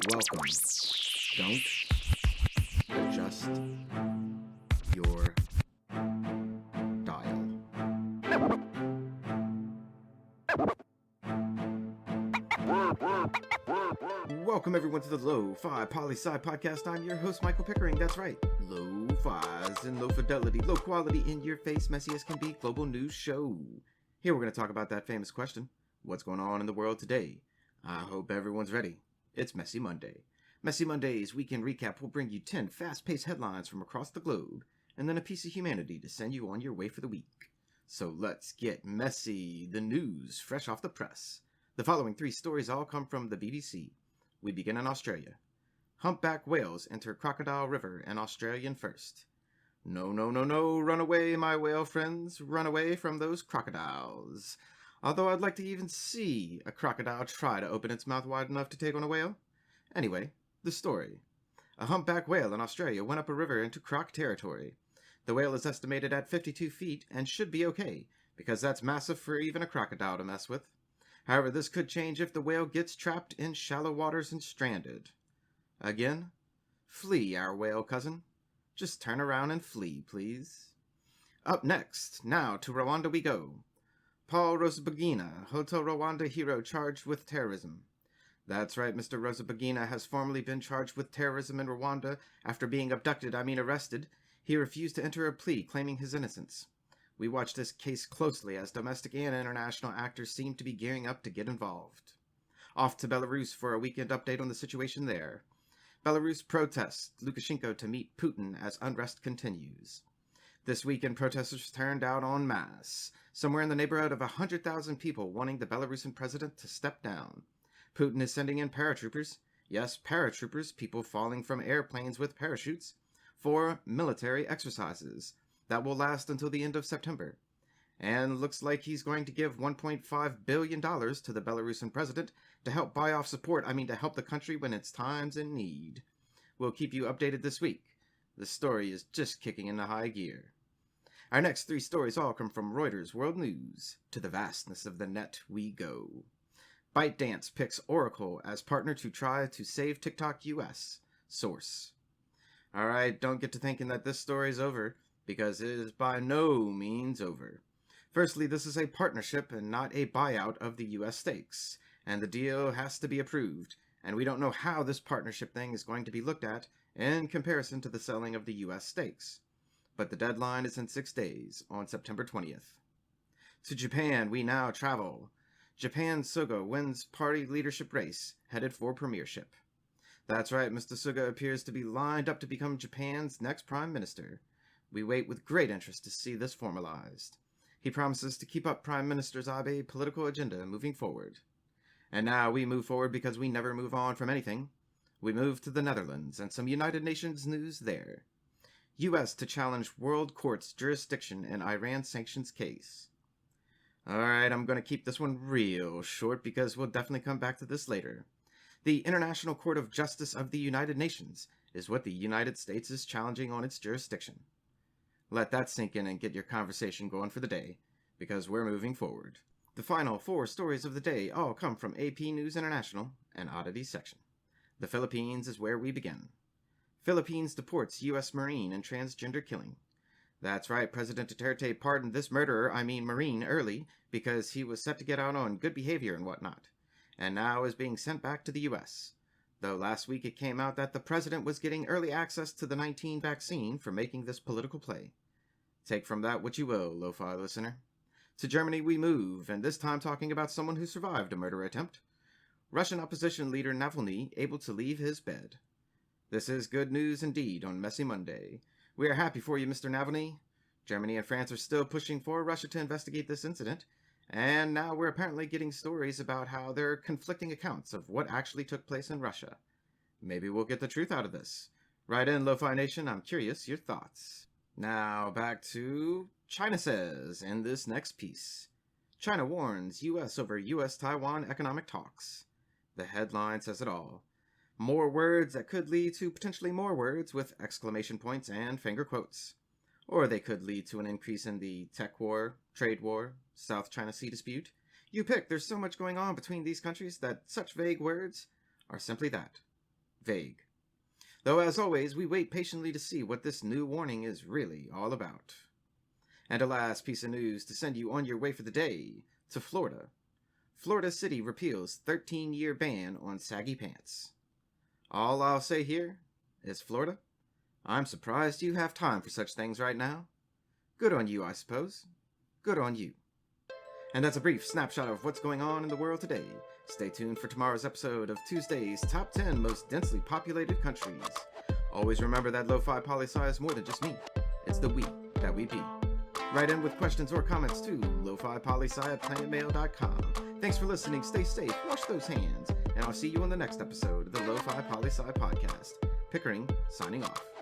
Welcome. Don't adjust your dial. Welcome everyone to the Lofi Poli Sci podcast. I'm your host, Michael Pickering. That's right. Lo-Fi's and low fidelity, low quality, in your face, messy as can be, global news show. Here we're going to talk about that famous question. What's going on in the world today? I hope everyone's ready. It's Messy Monday. Messy Monday's weekend recap will bring you 10 fast-paced headlines from across the globe, and then a piece of humanity to send you on your way for the week. So let's get messy. The news, fresh off the press. The following 3 stories all come from the BBC. We begin in Australia. Humpback whales enter Crocodile River and Australian first. No, no, no, no, run away, my whale friends. Run away from those crocodiles. Although I'd like to even see a crocodile try to open its mouth wide enough to take on a whale. Anyway, the story. A humpback whale in Australia went up a river into croc territory. The whale is estimated at 52 feet and should be okay, because that's massive for even a crocodile to mess with. However, this could change if the whale gets trapped in shallow waters and stranded. Again, flee, our whale cousin. Just turn around and flee, please. Up next, now to Rwanda we go. Paul Rusesabagina, Hotel Rwanda hero charged with terrorism. That's right, Mr. Rusesabagina has formerly been charged with terrorism in Rwanda after being arrested. He refused to enter a plea claiming his innocence. We watch this case closely as domestic and international actors seem to be gearing up to get involved. Off to Belarus for a weekend update on the situation there. Belarus protests Lukashenko to meet Putin as unrest continues. This weekend, protesters turned out en masse, somewhere in the neighborhood of 100,000 people wanting the Belarusian president to step down. Putin is sending in paratroopers, yes, paratroopers, people falling from airplanes with parachutes, for military exercises that will last until the end of September. And looks like he's going to give $1.5 billion to the Belarusian president to help buy off support, to help the country when it's times in need. We'll keep you updated this week. The story is just kicking into high gear. Our next 3 stories all come from Reuters World News. To the vastness of the net we go. BitDance picks Oracle as partner to try to save TikTok US. Source. Alright, don't get to thinking that this story is over, because it is by no means over. Firstly, this is a partnership and not a buyout of the US stakes, and the deal has to be approved, and we don't know how this partnership thing is going to be looked at in comparison to the selling of the US stakes. But the deadline is in 6 days, on September 20th. To Japan we now travel. Japan Suga wins party leadership race, headed for premiership. That's right, Mr. Suga appears to be lined up to become Japan's next prime minister. We wait with great interest to see this formalized. He promises to keep up Prime Minister Abe's political agenda moving forward. And now we move forward because we never move on from anything. We move to the Netherlands and some United Nations news there. U.S. to challenge World Court's jurisdiction in Iran sanctions case. Alright, I'm going to keep this one real short because we'll definitely come back to this later. The International Court of Justice of the United Nations is what the United States is challenging on its jurisdiction. Let that sink in and get your conversation going for the day, because we're moving forward. The final 4 stories of the day all come from AP News International and Oddities section. The Philippines is where we begin. Philippines deports U.S. Marine in transgender killing. That's right, President Duterte pardoned this Marine, early because he was set to get out on good behavior and whatnot, and now is being sent back to the U.S., though last week it came out that the president was getting early access to the 19 vaccine for making this political play. Take from that what you will, Lo-Fi listener. To Germany we move, and this time talking about someone who survived a murder attempt. Russian opposition leader Navalny able to leave his bed. This is good news indeed on Messy Monday. We are happy for you, Mr. Navalny. Germany and France are still pushing for Russia to investigate this incident, and now we're apparently getting stories about how there are conflicting accounts of what actually took place in Russia. Maybe we'll get the truth out of this. Write in, Lo-Fi Nation, I'm curious your thoughts. Now back to China says in this next piece. China warns U.S. over U.S.-Taiwan economic talks. The headline says it all. More words that could lead to potentially more words with exclamation points and finger quotes. Or they could lead to an increase in the tech war, trade war, South China Sea dispute. You pick, there's so much going on between these countries that such vague words are simply that, vague. Though, as always, we wait patiently to see what this new warning is really all about. And a last piece of news to send you on your way for the day to Florida. Florida City repeals 13-year ban on saggy pants. All I'll say here is, Florida, I'm surprised you have time for such things right now. Good on you, I suppose. Good on you. And that's a brief snapshot of what's going on in the world today. Stay tuned for tomorrow's episode of Tuesday's Top 10 Most Densely Populated Countries. Always remember that Lofi Poli Sci is more than just me. It's the we that we be. Write in with questions or comments to lofipolisci@planetmail.com. Thanks for listening. Stay safe. Wash those hands. And I'll see you on the next episode of the Lofi Poli Sci podcast. Pickering, signing off.